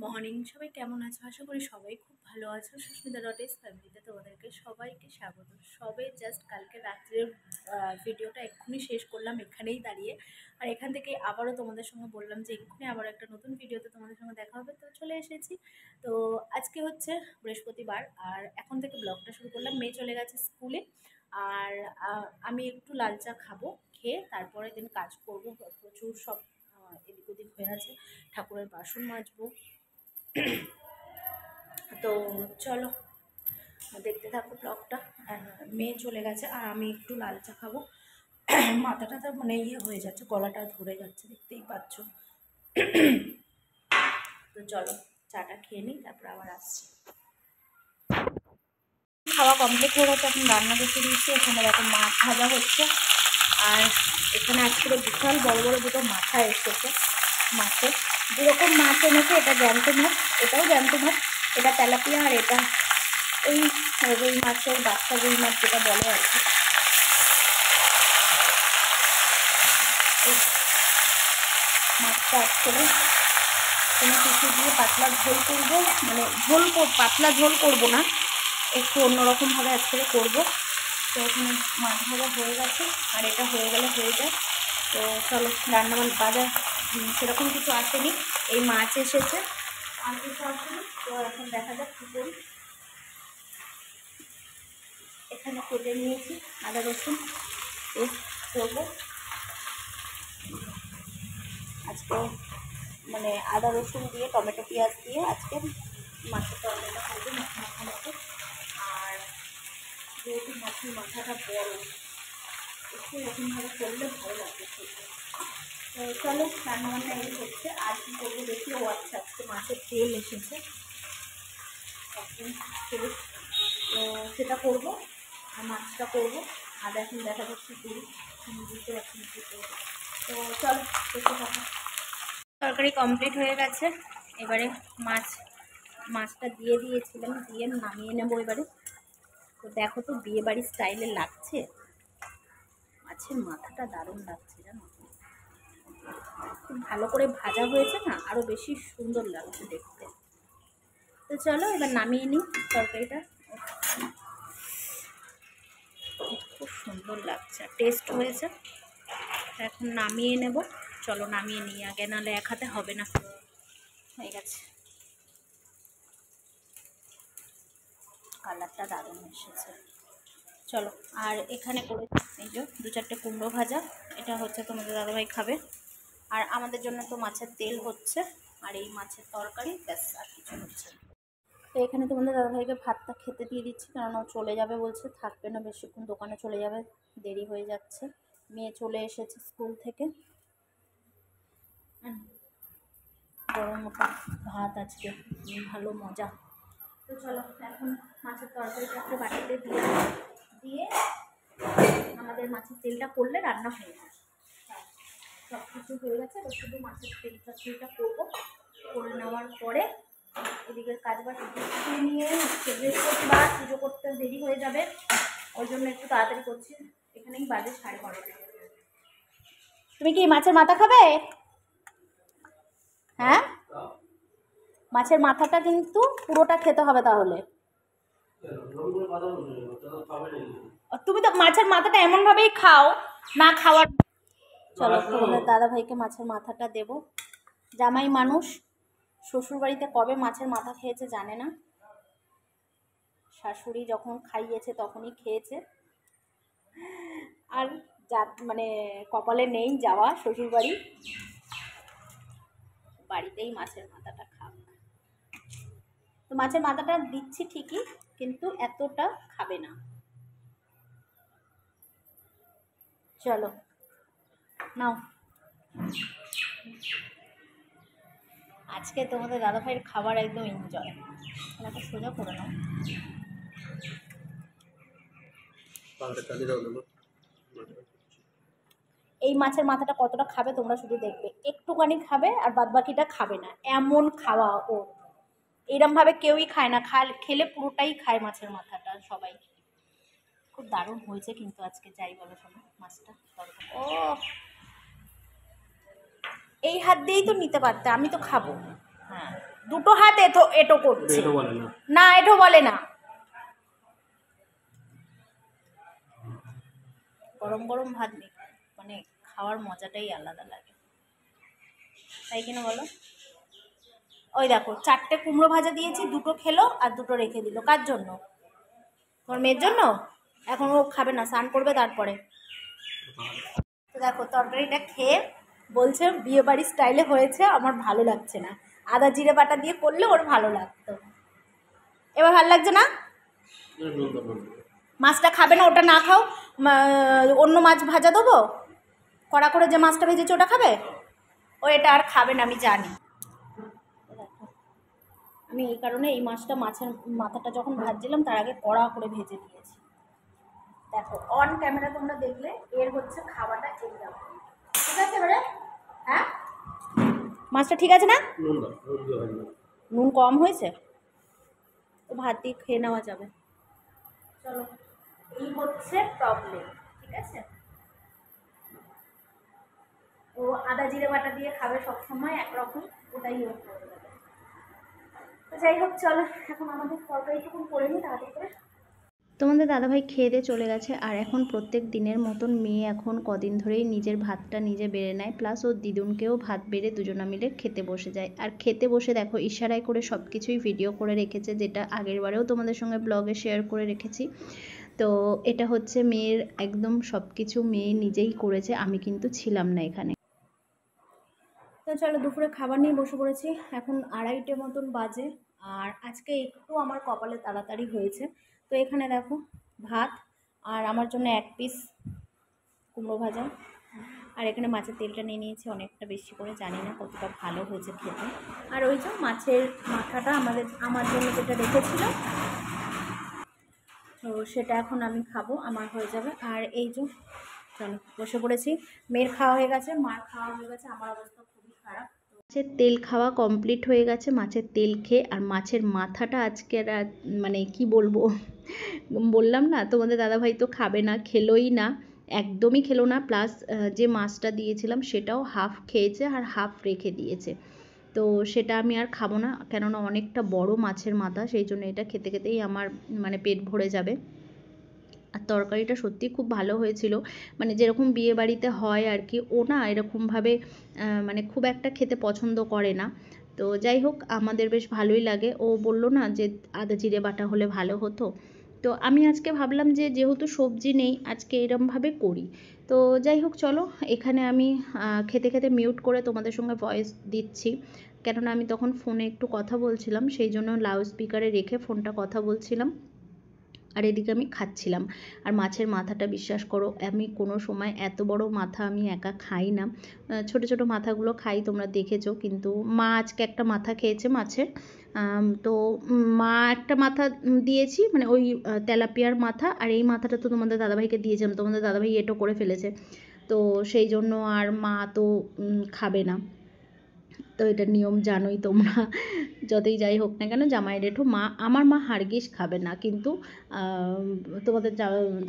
Morning, সবাই কেমন আছো? আশা করি সবাই খুব ভালো আছো। সুস্মিতা ডটেস ফ্যামিলিতে তোমাদেরকে সবাইকে স্বাগত। সবে জাস্ট কালকে রাত্রের ভিডিওটা এক্ষুনি শেষ করলাম এখানেই দাঁড়িয়ে। আর এখান থেকে আবারও তোমাদের সঙ্গে বললাম যে এক্ষুনি আবার একটা নতুন ভিডিওতে তোমাদের সঙ্গে দেখা হবে, তো চলে এসেছি। তো আজকে হচ্ছে বৃহস্পতিবার আর এখন থেকে ব্লগটা শুরু করলাম। মেয়ে চলে গেছে স্কুলে আর আমি একটু লাল চা খাবো, খেয়ে তারপরে দিন কাজ করবো। প্রচুর সব এদিক ওদিক হয়ে আছে, ঠাকুরের বাসন মাজবো। তো চলো দেখতে থাকো ব্লগটা। মেয়ে চলে গেছে আর আমি একটু লাল চা খাবো। মাথাটা তো মানে হয়ে যাচ্ছে, গলাটা ধরে যাচ্ছে, দেখতেই পাচ্ছ। তো চলো চাটা খেয়ে নিই, তারপর আবার আসছি। খাওয়া কমপ্লিট হয়ে গেছে, এখন রান্না করতে দিচ্ছি। এখানে দেখো মাছ ভাজা হচ্ছে আর এখানে আজকে বিশাল বড় বড় দুটো মাথা এসেছে মাছের। যেরকম মাছ এনেছে, এটা জ্যান্ত মাছ, এটাও জ্যান্ত মাছ, এটা তেলাপিয়া আর এটা ওই রুই মাছের বাচ্চা, রুই মাছ যেটা বলে আর কি। মাছটা আসলে কোনো কিছু দিয়ে পাতলা ঝোল করবো, মানে পাতলা ঝোল করবো না, একটু অন্যরকমভাবে আজকে করবো। তো এখানে মাছ ভাজা হয়ে গেছে আর এটা হয়ে গেলে হয়ে যায়। তো চলো রান্নাবান্না বাজার সেরকম কিছু আসেনি, এই মাছ এসেছে আর কিছু আসেনি। তো এখন দেখা যাক কী করি। এখানে কেটে নিয়েছি আদা রসুন পেস্ট করবো আজকে, মানে আদা রসুন দিয়ে টমেটো পেঁয়াজ দিয়ে আজকে মাছের তরকারিটা করবো, মাখা মতো। আর যেহেতু মাছের মাথাটা বড়, একটু এরকমভাবে করলে ভালো লাগবে খেতে। তো চলো রান্নাবান্না এই হচ্ছে। আর কী করবো দেখি। ও আচ্ছা, আজকে মাছের তেল এসেছে, তেল, তো সেটা করবো আর মাছটা করবো। আর এখন দেখা যাচ্ছে করি, বুঝতে পারছি না কী করবো। তো চলো দেখতে থাকো। তরকারি কমপ্লিট হয়ে গেছে, এবারে মাছটা দিয়ে দিয়েছিলাম, দিয়ে নামিয়ে নেবো এবারে। তো দেখো তো বিয়ে বাড়ির স্টাইলে লাগছে, মাছের মাথাটা দারুণ লাগছে জানো, খুব ভালো করে ভাজা হয়েছে না, আরও বেশি সুন্দর লাগছে দেখতে। তো চলো এবার নামিয়ে নিই তরকারিটা, খুব সুন্দর লাগছে, টেস্ট হয়েছে। এখন নামিয়ে নেব, চলো নামিয়ে নিই আগে, নাহলে এক হাতে হবে না। হয়ে গেছে, কালারটা দারুণ এসেছে। চলো আর এখানে করে এই যে 2-4টে কুমড়ো ভাজা, এটা হচ্ছে তোমাদের দাদাভাই খাবে। আর আমাদের জন্য তো মাছের তেল হচ্ছে আর এই মাছের তরকারি, ব্যাস আর কিছু হচ্ছে না। তো এখানে তোমাদের দাদাভাইকে ভাতটা খেতে দিয়ে দিচ্ছি, কারণ ও চলে যাবে বলছে, থাকবে না বেশিক্ষণ, দোকানে চলে যাবে, দেরি হয়ে যাচ্ছে। মেয়ে চলে এসেছে স্কুল থেকে, গরম মতো ভাত আজকে, ভালো মজা। তো চলো এখন মাছের তরকারিটা একটা বাটিতে দিয়ে আমাদের মাছের তেলটা করলে রান্না হয়ে যায়। সব কিছু হয়ে গেছে, তো শুধু মাছের তেলটা করবো। করে নেওয়ার পরে এদিকের কাজবাজ নিয়ে বৃহস্পতিবার পুজো করতে দেরি হয়ে যাবে, ওই জন্য একটু তাড়াতাড়ি করছি। এখানেই বাজে 12:30। তুমি কি মাছের মাথা খাবে? হ্যাঁ, মাছের মাথাটা কিন্তু পুরোটা খেতে হবে, তাহলে তুমি তো মাছের মাথাটা এমন ভাবেই খাও না খাওয়ার। চলো তোমাদের দাদা ভাইকে মাছের মাথাটা দেব। জামাই মানুষ, শ্বশুর বাড়িতে কবে মাছের মাথা খেয়েছে জানে না, শাশুড়ি যখন খাইয়েছে তখনই খেয়েছে। আর যা মানে কপালে নেই যাওয়া শ্বশুর বাড়ি, বাড়িতেই মাছের মাথাটা খাবে। তো মাছের মাথাটা দিচ্ছি ঠিকই, কিন্তু এতটা খাবে না। চলো নাও, আজকে তোমাদের দাদা ভাইয়ের খাবার একদম এনজয়। একটা সোজা করে নাও। এই মাছের মাথাটা কতটা খাবে তোমরা শুধু দেখবে, একটুখানি খাবে আর বাদবাকিটা খাবে না, এমন খাওয়া ও। এরমভাবে কেউই খায় না, খেলে পুরোটাই খায় মাছের মাথাটা সবাই। খুব দারুণ হয়েছে কিন্তু আজকে, যাই বলো শোনো মাছটা। ও এই হাত দিয়েই তো নিতে পারতে, আমি তো খাবো। হ্যাঁ, দুটো হাত এটো এটো করছে না, এটো বলে না। গরম গরম ভাত মানে খাওয়ার মজাটাই আলাদা লাগে, তাই কিনা বলো? ওই দেখো 4টে কুমড়ো ভাজা দিয়েছি, 2টো খেলো আর 2টো রেখে দিল। কার জন্য? তোমার মেয়ের জন্য। এখন ও খাবে না, স্নান করবে তারপরে। তো দেখো তরকারিটা খেয়ে বলছে বিয়ে বাড়ির স্টাইলে হয়েছে, আমার ভালো লাগছে না। আদা জিরে বাটা দিয়ে করলে ওর ভালো লাগতো, এবার ভালো লাগছে না। মাছটা খাবে না, ওটা না খাও, অন্য মাছ ভাজা দেবো, কড়া করে যে মাছটা ভেজেছে ওটা খাবে। ও এটা আর খাবে না, আমি জানি। আমি এই কারণে এই মাছটা, মাছের মাথাটা যখন ভাজছিলাম তার আগে কড়া করে ভেজে দিয়েছি। দেখো অন ক্যামেরা তোমরা দেখলে এর হচ্ছে খাওয়াটা এইরকম, ঠিক আছে? এবারে হ্যাঁ, মাছটা ঠিক আছে না? নুন কম হয়েছে তো ভাত দিয়ে খেয়ে নেওয়া যাবে। চলো, এই হচ্ছে প্রবলেম, ঠিক আছে? ও আদা জিরে বাটা দিয়ে খাবে সবসময় একরকম, ওটাই ও করে দেবে। তো যাই হোক, চলো এখন আমাদের তরকারিটুকুন করে নিই তাড়াতাড়ি করে। তোমাদের দাদাভাই খেয়ে দিয়ে চলে গেছে। আর এখন প্রত্যেক দিনের মতন মেয়ে এখন কদিন ধরেই নিজের ভাতটা নিজে বেড়ে নেয়, প্লাস ওর দিদুনকেও ভাত বেড়ে দুজনা মিলে খেতে বসে যায়। আর খেতে বসে দেখো ইশারায় করে সব কিছুই ভিডিও করে রেখেছে, যেটা আগের বারেও তোমাদের সঙ্গে ব্লগে শেয়ার করে রেখেছি। তো এটা হচ্ছে মেয়ের একদম সব কিছু মেয়ে নিজেই করেছে, আমি কিন্তু ছিলাম না এখানে। তো চলো দুপুরে খাবার নিয়ে বসে পড়েছি, এখন 2:30 মতন বাজে। আর আজকে একটু আমার কপালে তাড়াতাড়ি হয়েছে। তো এখানে দেখো ভাত, আর আমার জন্য 1 পিস কুমড়ো ভাজা, আর এখানে মাছের তেলটা নিয়ে নিয়েছি অনেকটা বেশি করে, জানি না কতটা ভালো হয়েছে খেতে। আর ওই যে মাছের মাথাটা আমার জন্য যেটা রেখেছিল, তো সেটা এখন আমি খাবো, আমার হয়ে যাবে। আর এই যে চলো বসে পড়েছি, মেয়ের খাওয়া হয়ে গেছে, মার খাওয়া হয়ে গেছে, আমার অবস্থা খুবই খারাপ। মাছের তেল খাওয়া কমপ্লিট হয়ে গেছে, মাছের তেল খেয়ে। আর মাছের মাথাটা আজকে মানে কি বলবো, বললাম না তোমাদের দাদাভাই তো খাবে না, খেলোই না, একদমই খেলো না। প্লাস যে মাছটা দিয়েছিলাম সেটাও হাফ খেয়েছে আর হাফ রেখে দিয়েছে। তো সেটা আমি আর খাবো না, কেননা অনেকটা বড় মাছের মাথা, সেই জন্য এটা খেতে খেতেই আমার মানে পেট ভরে যাবে। আর তরকারিটা সত্যি খুব ভালো হয়েছিল, মানে যেরকম বিয়ে বাড়িতে হয় আর কি। ও না এরকমভাবে মানে খুব একটা খেতে পছন্দ করে না। তো যাই হোক আমাদের বেশ ভালোই লাগে। ও বলল না যে আদা জিরে বাটা হলে ভালো হতো। তো আমি আজকে ভাবলাম যে যেহেতু সবজি নেই আজকে এরমভাবে করি। তো যাই হোক চলো, এখানে আমি খেতে খেতে মিউট করে তোমাদের সঙ্গে ভয়েস দিচ্ছি, কেননা আমি তখন ফোনে একটু কথা বলছিলাম, সেই জন্য লাউড স্পিকারে রেখে ফোনটা কথা বলছিলাম। আর এদিকে আমি খাচ্ছিলাম। আর মাছের মাথাটা বিশ্বাস করো আমি কোনো সময় এত বড় মাথা আমি একা খাই না, ছোট ছোট মাথাগুলো খাই, তোমরা দেখেছো। কিন্তু মা আজকে একটা মাথা খেয়েছে মাছের। তো মা একটা মাথা দিয়েছি, মানে ওই তেলাপিয়ার মাথা, আর এই মাথাটা তো তোমাদের দাদাভাইকে দিয়েছিলাম, তোমাদের দাদাভাই এটো করে ফেলেছে। তো সেই জন্য আর মা তো খাবে না। তো এটা নিয়ম জানোই তোমরা, যতই যাই হোক না কেন জামাইয়ের এঁঠো মা, আমার মা হারগিস খাবে না, কিন্তু তোমাদের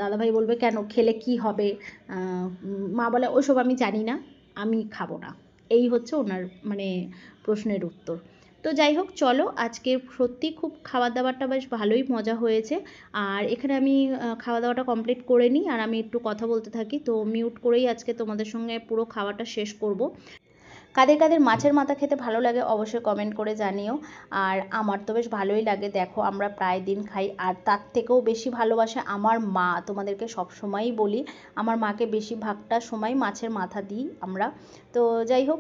দাদাভাই বলবে কেন খেলে কি হবে, মা বলে ওসব আমি জানি না, আমি খাবো না। এই হচ্ছে ওনার মানে প্রশ্নের উত্তর। তো যাই হোক চলো, আজকে সত্যি খুব খাওয়া দাওয়াটা বেশ ভালোই মজা হয়েছে। আর এখানে আমি খাওয়া দাওয়াটা কমপ্লিট করে নিই আর আমি একটু কথা বলতে থাকি। তো মিউট করেই আজকে তোমাদের সঙ্গে পুরো খাওয়াটা শেষ করব। কাদের কাদের মাছের মাথা খেতে ভালো লাগে অবশ্যই কমেন্ট করে জানিও। আর আমার তো বেশ ভালোই লাগে, দেখো আমরা প্রায় দিন খাই। আর তার থেকেও বেশি ভালোবাসে আমার মা, তোমাদেরকে সব সময়ই বলি আমার মাকে বেশিরভাগটা সময় মাছের মাথা দিই আমরা। তো যাই হোক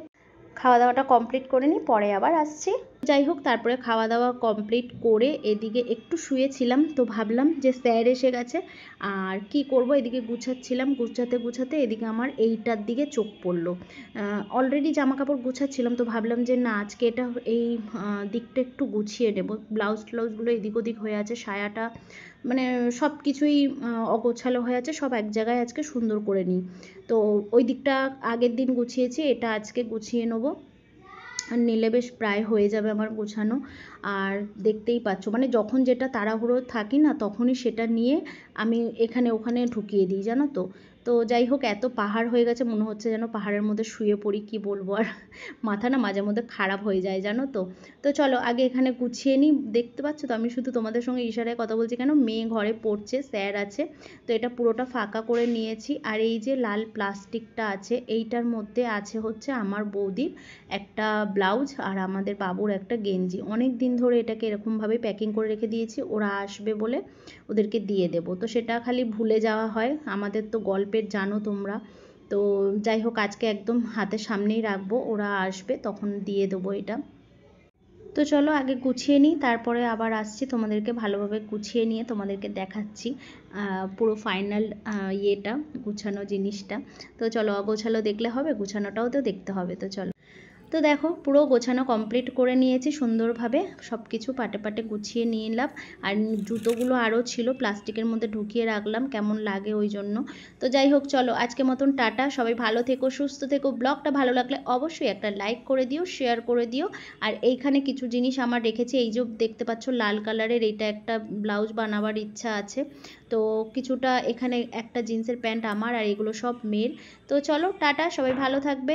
খাওয়া দাওয়াটা কমপ্লিট করে নিই, পরে আবার আসছি। যাই হোক তারপরে খাওয়া দাওয়া কমপ্লিট করে এদিকে একটু শুয়েছিলাম, তো ভাবলাম যে স্যার এসে গেছে আর কি করব, এদিকে গুছাচ্ছিলাম, গুছাতে গুছাতে এদিকে আমার এইটার দিকে চোখ পড়লো। অলরেডি জামা কাপড় গুছাচ্ছিলাম, তো ভাবলাম যে না আজকে এটা এই দিকটা একটু গুছিয়ে নেব। ব্লাউজ ট্লাউজগুলো এদিক ওদিক হয়ে আছে, সায়াটা মানে সব কিছুই অগোছালো হয়ে আছে, সব এক জায়গায় আজকে সুন্দর করে নিই। তো ওই দিকটা আগের দিন গুছিয়েছি, এটা আজকে গুছিয়ে নেবো। আর নিলে বেশ প্রায় হয়ে যাবে আমার গোছানো। আর দেখতেই পাচ্ছ মানে যখন যেটা তাড়াহুড়ো থাকি না তখনই সেটা নিয়ে আমি এখানে ওখানে ঢুকিয়ে দিই, জানো তো। তো যাই হোক, এত পাহাড় হয়ে গেছে, মনে হচ্ছে যেন পাহাড়ের মধ্যে শুয়ে পড়ি, কি বলবো আর। মাথা না মাঝে মধ্যে খারাপ হয়ে যায় জানো তো। তো চলো আগে এখানে গুছিয়ে নিই। দেখতে পাচ্ছ তো আমি শুধু তোমাদের সঙ্গে ইশারায় কথা বলছি কেন, মেয়ে ঘরে পড়ছে, স্যার আছে, তো এটা পুরোটা ফাঁকা করে নিয়েছি। আর এই যে লাল প্লাস্টিকটা আছে, এইটার মধ্যে আছে হচ্ছে আমার বৌদির একটা ব্লাউজ আর আমাদের বাবুর একটা গেঞ্জি। অনেক দিন ধরে এটাকে এরকমভাবে প্যাকিং করে রেখে দিয়েছি, ওরা আসবে বলে ওদেরকে দিয়ে দেবো। তো সেটা খালি ভুলে যাওয়া হয়, আমাদের তো গল্পের জানো তোমরা। তো যাই হোক, আজকে একদম হাতের সামনেই রাখবো, ওরা আসবে তখন দিয়ে দেবো এটা। তো চলো আগে গুছিয়ে নিই, তারপরে আবার আসছি, তোমাদেরকে ভালোভাবে গুছিয়ে নিয়ে তোমাদেরকে দেখাচ্ছি পুরো ফাইনাল ইয়েটা, গুছানো জিনিসটা। তো চলো, অগোছালো দেখলে হবে, গুছানোটাও তো দেখতে হবে। তো চলো, তো দেখো পুরো গোছানো কমপ্লিট করে নিয়েছি সুন্দরভাবে, সব কিছু পাটে পাটে গুছিয়ে নিয়ে এলাম। আর জুতোগুলো আরও ছিল, প্লাস্টিকের মধ্যে ঢুকিয়ে রাখলাম, কেমন লাগে ওই জন্য। তো যাই হোক চলো, আজকে মতন টাটা, সবাই ভালো থেকো, সুস্থ থেকো। ব্লগটা ভালো লাগলে অবশ্যই একটা লাইক করে দিও, শেয়ার করে দিও। আর এইখানে কিছু জিনিস আমার রেখেছি, এই যে দেখতে পাচ্ছ লাল কালারের, এইটা একটা ব্লাউজ বানাবার ইচ্ছা আছে। তো কিছুটা এখানে একটা জিন্সের প্যান্ট আমার, আর এগুলো সব মেয়ের। তো চলো টাটা, সবাই ভালো থাকবে।